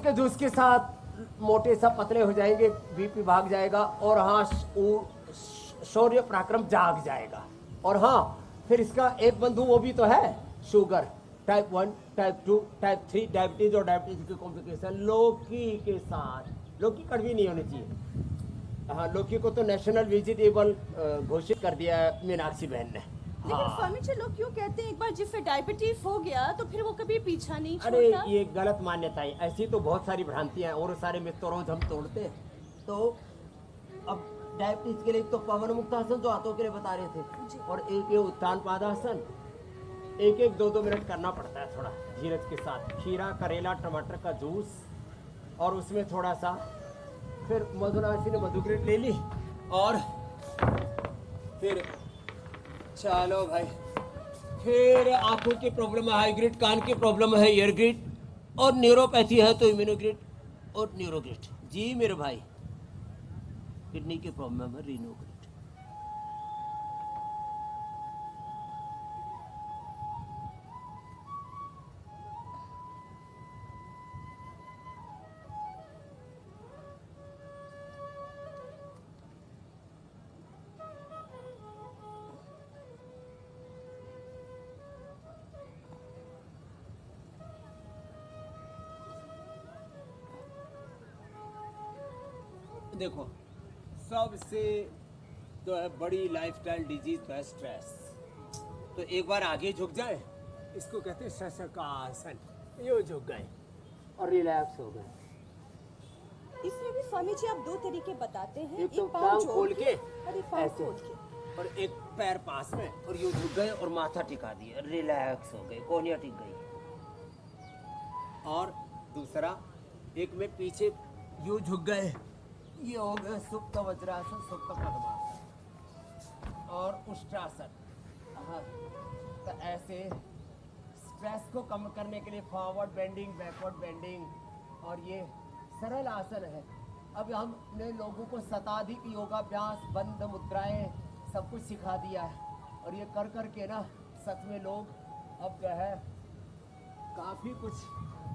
के जूस के साथ मोटे सब पतले हो जाएंगे, बीपी भाग जाएगा, और हाँ शौर्य पराक्रम जाग जाएगा। और हाँ फिर इसका एक बंधु वो भी तो है, sugar, type 1, type 2, type 3 diabetes और डायबिटीज की कॉम्प्लिकेशन लौकी के साथ। लौकी कड़वी नहीं होनी चाहिए। हाँ, लौकी को तो नेशनल वेजिटेबल घोषित कर दिया है मीनाक्षी बहन ने। लेकिन स्वामी जी लोग क्यों कहते हैं एक बार जिससे डायबिटीज हो गया तो फिर वो कभी पीछा नहीं छोड़ता? अरे ये गलत मान्यता है, ऐसी तो बहुत सारी भ्रांतियां हैं और सारे मिथ तो रोज हम तोड़ते हैं। तो अब डायबिटीज के लिए तो पवन मुक्तासन जो हाथों के लिए बता रहे थे, और एक ये उत्तान पादासन, एक 2-2 मिनट करना पड़ता है थोड़ा धीरज के साथ। खीरा, करेला, टमाटर का जूस, और उसमें थोड़ा सा फिर मधुनाशी ने मधुग्रेट ले ली, और फिर चलो भाई, फिर आंखों की प्रॉब्लम है हाई ग्रिड, कान की प्रॉब्लम है ईयर ग्रिड, और न्यूरोपैथी है तो इम्यूनोग्रिड और न्यूरोग्रिड। जी मेरे भाई, किडनी की प्रॉब्लम है रीनोग्रिड। देखो सबसे तो है बड़ी लाइफस्टाइल डिजीज तो है स्ट्रेस। तो एक बार आगे झुक जाए, इसको कहते हैं शशकासन, यो झुक गए और रिलैक्स हो गए। इसमें भी स्वामी जी आप 2 तरीके बताते हैं, एक तो पाँव टांग जोड़ खोल के और एक पाँव ऐसे, खोल के, और एक पैर पास में, और यूं झुक गए और माथा टिका दिया, रिलैक्स हो गए, कोहनियां टिक गई। और दूसरा, एक में पीछे यूं झुक गए, ये हो गया सुप्त वज्रासन, सुप्त पद्मासन और उष्ट्रासन। हाँ, तो ऐसे स्ट्रेस को कम करने के लिए फॉरवर्ड बेंडिंग, बैकवर्ड बेंडिंग, और ये सरल आसन है। अब हमने लोगों को शताधिक योगाभ्यास, बंद मुद्राएं सब कुछ सिखा दिया है, और ये कर कर के ना सच में लोग अब जो है काफी कुछ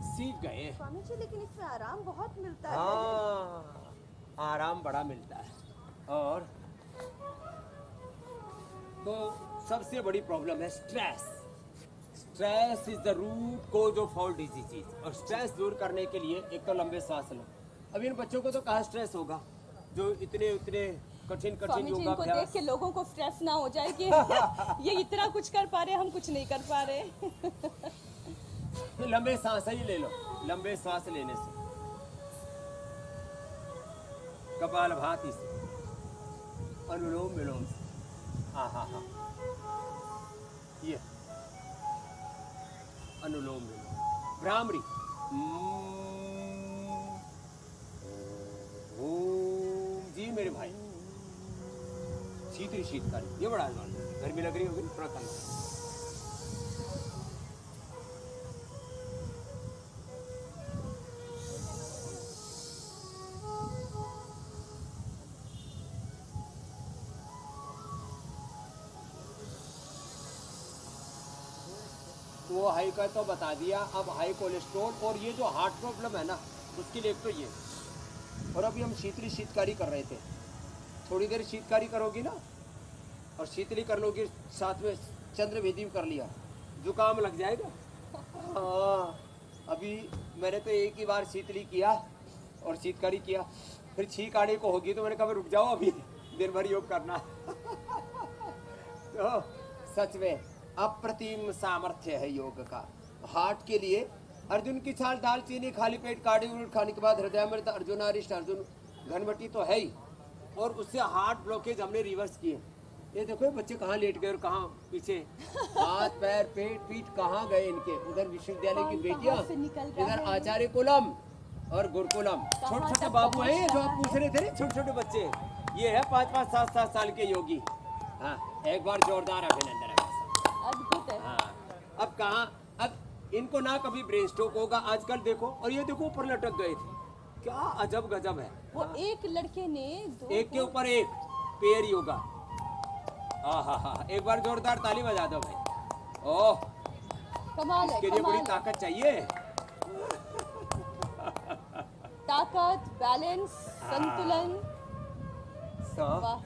सीख गए हैं। स्वामी जी लेकिन इसमें आराम बहुत मिलता है। हाँ, आराम बड़ा मिलता है। और तो सबसे बड़ी प्रॉब्लम है stress. Stress is the root cause of all diseases. और स्ट्रेस दूर करने के लिए एक तो लंबे सांस लो। अब इन बच्चों को तो कहाँ स्ट्रेस होगा, जो इतने कठिन स्वामी जी इनको देख योगाभ्यास। के लोगों को स्ट्रेस ना हो जाए कि ये इतना कुछ कर पा रहे, हम कुछ नहीं कर पा रहे। लंबे सांस ही ले लो। लंबे सांस लेने से, कपालभाति से, अनुलोम विलोम से, हाँ हाँ हाँ, ये अनुलोम विलोम, भ्रामरी, ओम जी मेरे भाई, शीतरी शीतकारी, ये बड़ा गर्मी लग रही होगी थोड़ा कम। वो हाई का तो बता दिया। अब हाई कोलेस्ट्रॉल और ये जो हार्ट प्रॉब्लम है ना, उसके लिए एक तो ये, और अभी हम शीतली शीतकारी कर रहे थे। थोड़ी देर शीतकारी करोगी ना और शीतली कर लोगी, साथ में चंद्रभेदी भी कर लिया, जुकाम लग जाएगा। हाँ, अभी मैंने तो एक ही बार शीतली किया और शीतकारी किया, फिर छींक आने को होगी तो मैंने कहा रुक जाओ, अभी दिन भर योग करना। तो सच में अप्रतिम सामर्थ्य है योग का। हार्ट के लिए अर्जुन की छाल, दालचीनी, खाली पेट काढ़ी उलट खाने के बाद हृदयामृत, अर्जुनारिष्ट, अर्जुन घनवटी तो है ही, और उससे हार्ट ब्लॉकेज हमने रिवर्स किए। ये देखो बच्चे कहाँ लेट गए और कहाँ पीछे, हाथ पैर पेट पीठ कहाँ गए इनके। उधर विश्वविद्यालय की बेटियां, इधर आचार्य कुलम और गुरुकुलम। छोटे छोटे बाबू हैं जो आप पूछ रहे थे ना, छोटे छोटे बच्चे, ये है 5-5, 7-7 साल के योगी। हाँ, एक बार जोरदार अभिनंदन है। अद्भुत है। हाँ, अब कहाँ, अब इनको ना कभी ब्रेन स्ट्रोक होगा आजकल देखो, और ये देखो ऊपर लटक गए थे, क्या अजब गजब है। वो एक लड़के ने एक के ऊपर एक पेयर योगा। हाँ हाँ हाँ, एक बार जोरदार ताली बजा दो भाई। ओह, कमाल है, इसके लिए बड़ी कमाल है। ताकत चाहिए। ताकत, बैलेंस, संतुलन। तो वाह।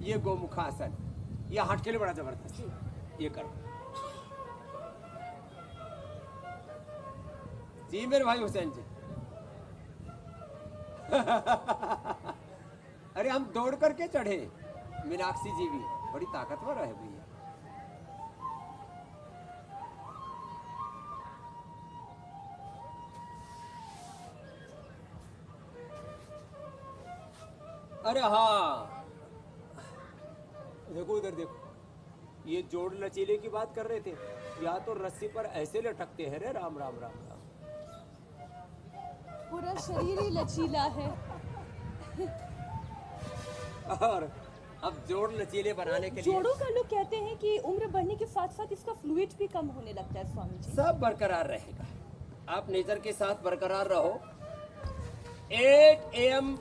ये गोमुखासन, ये हाथ के लिए बड़ा जबरदस्त है। ये करो जी मेरे भाई हुसैन जी। अरे हम दौड़ करके चढ़े, मीनाक्षी जी भी बड़ी ताकतवर है भैया। अरे हाँ, देखो इधर देखो, ये जोड़ लचीले की बात कर रहे थे, या तो रस्सी पर ऐसे लटकते हैं रे। राम राम राम राम। पूरा शरीर ही लचीला है। और अब जोड़ लचीले बनाने के लिए जोड़ों का लोग कहते हैं कि उम्र बढ़ने के साथ साथ इसका फ्लूइड भी कम होने लगता है स्वामी जी। सब बरकरार रहेगा, आप नेचर के साथ बरकरार रहो। 8 AM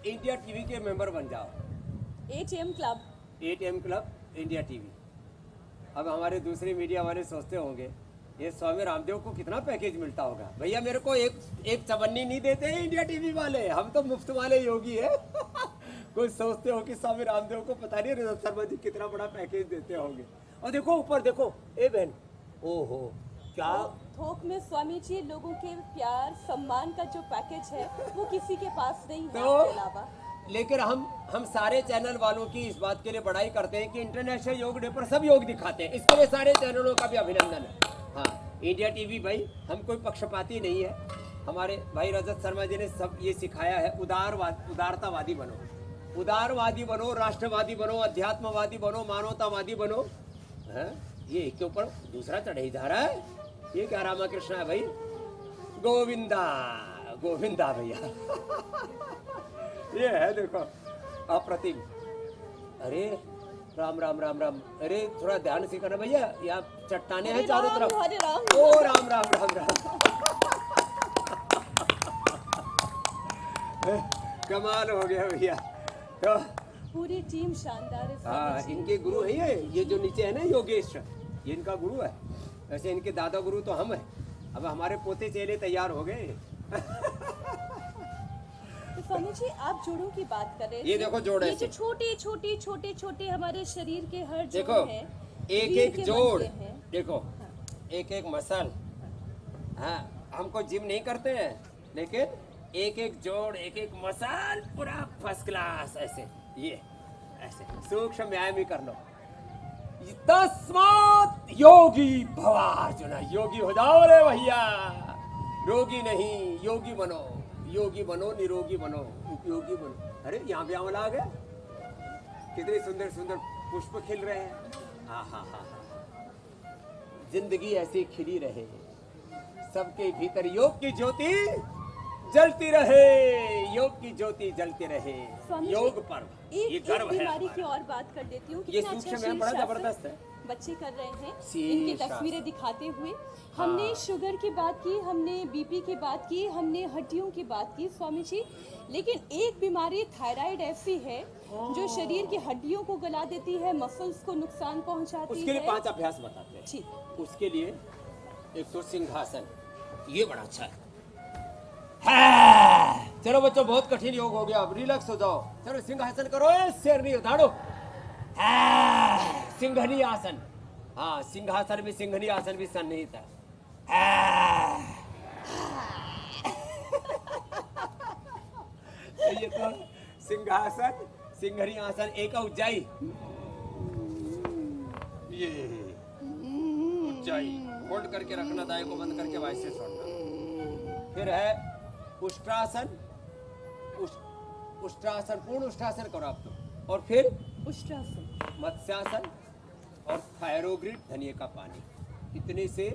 इंडिया टीवी के मेंबर बन जाओ। 8 AM club. 8 AM club India TV. अब हमारे दूसरे मीडिया वाले सोचते होंगे ये स्वामी रामदेव को कितना पैकेज मिलता होगा। भैया मेरे को एक चवन्नी नहीं देते हैं इंडिया टीवी वाले, हम तो मुफ्त वाले योगी है। कोई सोचते हो कि स्वामी रामदेव को पता नहीं रजत शर्मा जी कितना बड़ा पैकेज देते होंगे। और देखो ऊपर देखो, ए बहन, ओहो क्या थोक में स्वामी जी लोगों के प्यार सम्मान का जो पैकेज है वो किसी के पास नहीं है तो आपके अलावा। लेकिन हम सारे चैनल वालों की इस बात के लिए बड़ाई करते हैं कि इंटरनेशनल योग डे पर सब योग दिखाते हैं। इसके लिए सारे चैनलों का भी अभिनंदन है। हाँ, इंडिया टीवी भाई, हम कोई पक्षपाती नहीं है। हमारे भाई रजत शर्मा जी ने सब ये सिखाया है, उदारतावादी बनो, उदारवादी बनो, राष्ट्रवादी बनो, अध्यात्मवादी बनो, मानवतावादी बनो। है ये एक के ऊपर दूसरा चढ़े जा रहा है। ये क्या रामाकृष्ण है भाई, गोविंदा गोविंदा भैया। ये है देखो अप्रतिम। अरे राम राम राम राम। अरे थोड़ा ध्यान से करना भैया, यहाँ चट्टाने हैं चारों तरफ। हरे राम। ओ राम राम राम राम। कमाल हो गया भैया। तो पूरी टीम शानदार है हाँ, स्वामी जी। इनके गुरु है ये जो नीचे है ना योगेश, ये इनका गुरु है। वैसे इनके दादा गुरु तो हम है। अब हमारे पोते चेले तैयार हो गए। तो स्वामी जी आप जोड़ों की बात कर रहे थे। ये देखो जोड़ ये ऐसे। जो छोटे छोटे हमारे शरीर के हर जोड़ देखो हैं, एक रीढ़ एक के जोड़, बनते हैं। देखो एक एक मसल। हाँ, हमको जिम नहीं करते हैं, लेकिन एक एक जोड़, एक एक मसल पूरा फर्स्ट क्लास। ऐसे ये ऐसे सूक्ष्म व्यायाम ही कर लो। तस्मात् योगी भवार्जुन, योगी हो जाओ रे भैया। रोगी नहीं, योगी बनो, योगी बनो, निरोगी बनो, उपयोगी बनो। अरे यहाँ भी आंवला आ गया, कितने सुंदर सुंदर पुष्प खिल रहे हैं। हाँ हाँ हाँ हाँ, जिंदगी ऐसी खिली रहे, सबके भीतर योग की ज्योति जलती रहे, योग की ज्योति जलती रहे। स्वामी जी, योग पर्व ये एक गर्व है बीमारी की हमारा। और बात कर देती हूँ। ये कितना अच्छा सूक्ष्म व्यायाम बड़ा शीर्षासन जबरदस्त है। बच्चे कर रहे हैं, शीर्षासन। इनकी तस्वीरें दिखाते हुए। हमने शुगर की बात की, हमने बीपी की बात की, हमने हड्डियों की बात की स्वामी जी, लेकिन एक बीमारी थायराइड ऐसी है जो शरीर की हड्डियों को गला देती है, मसल्स को नुकसान पहुंचाती उसके लिए है। 5 अभ्यास बताते हैं। जी। उसके लिए एक तो सिंहासन, ये बड़ा अच्छा है। हाँ, चलो बच्चों बहुत कठिन योग हो गया, अब रिलैक्स हो जाओ। चलो सिंहासन करो, शेर नहीं उठाड़ो। हाँ, सिंघनी आसन। हाँ, सिंहासन भी, सिंघनी आसन भी सन्निहित है। हाँ। ये तो सिंहासन, सिंघनी आसन, एक उज्जाई। ये उज्जाई होल्ड करके रखना, दाएं को बंद करके वाइस से छोड़ना। फिर है उष्ट्रासन, उष्ट्रासन, पूर्ण उष्ट्रासन करो आप तो। और फिर उष्ट्रासन, मत्स्यासन और थायरोग्रिड, धनिये का पानी। इतने से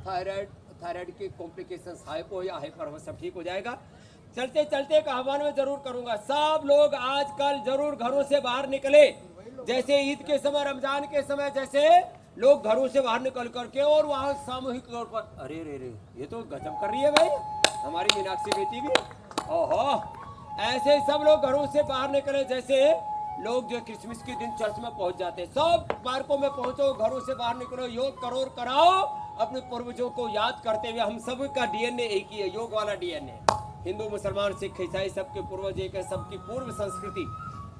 थायराइड के कॉम्प्लिकेशंस हाइपो या हाइपर हो सब ठीक हो जाएगा। चलते चलते एक आह्वान में जरूर करूंगा, सब लोग आजकल जरूर घरों से बाहर निकले। जैसे ईद के समय, रमजान के समय, जैसे लोग घरों से बाहर निकल करके और वहां सामूहिक तौर पर, अरे रे रे, ये तो गजब कर रही है भाई हमारी मीनाक्षी बेटी भी। ओहो, ऐसे सब लोग घरों से बाहर निकले। जैसे लोग जो क्रिसमस के दिन चर्च में पहुंच जाते हैं, सब पार्कों में पहुंचो, घरों से बाहर निकलो, योग करो और कराओ। अपने पूर्वजों को याद करते हुए, हम सब का डीएनए एक ही है, योग वाला डीएनए। हिंदू मुसलमान सिख ईसाई सबके पूर्वज एक है, सबकी पूर्व संस्कृति,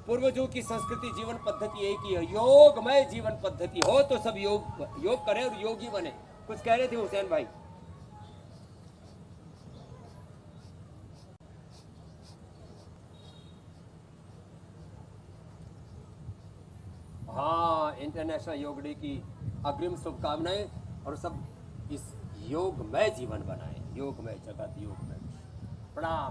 पूर्वजों की संस्कृति जीवन पद्धति एक ही है, योगमय जीवन पद्धति हो तो सब योग करें और योगी बने। कुछ कह रहे थे हुसैन भाई? हाँ, इंटरनेशनल योग डे की अग्रिम शुभकामनाएं, और सब इस योगमय जीवन बनाएं, योगमय जगत, योगमय। प्रणाम।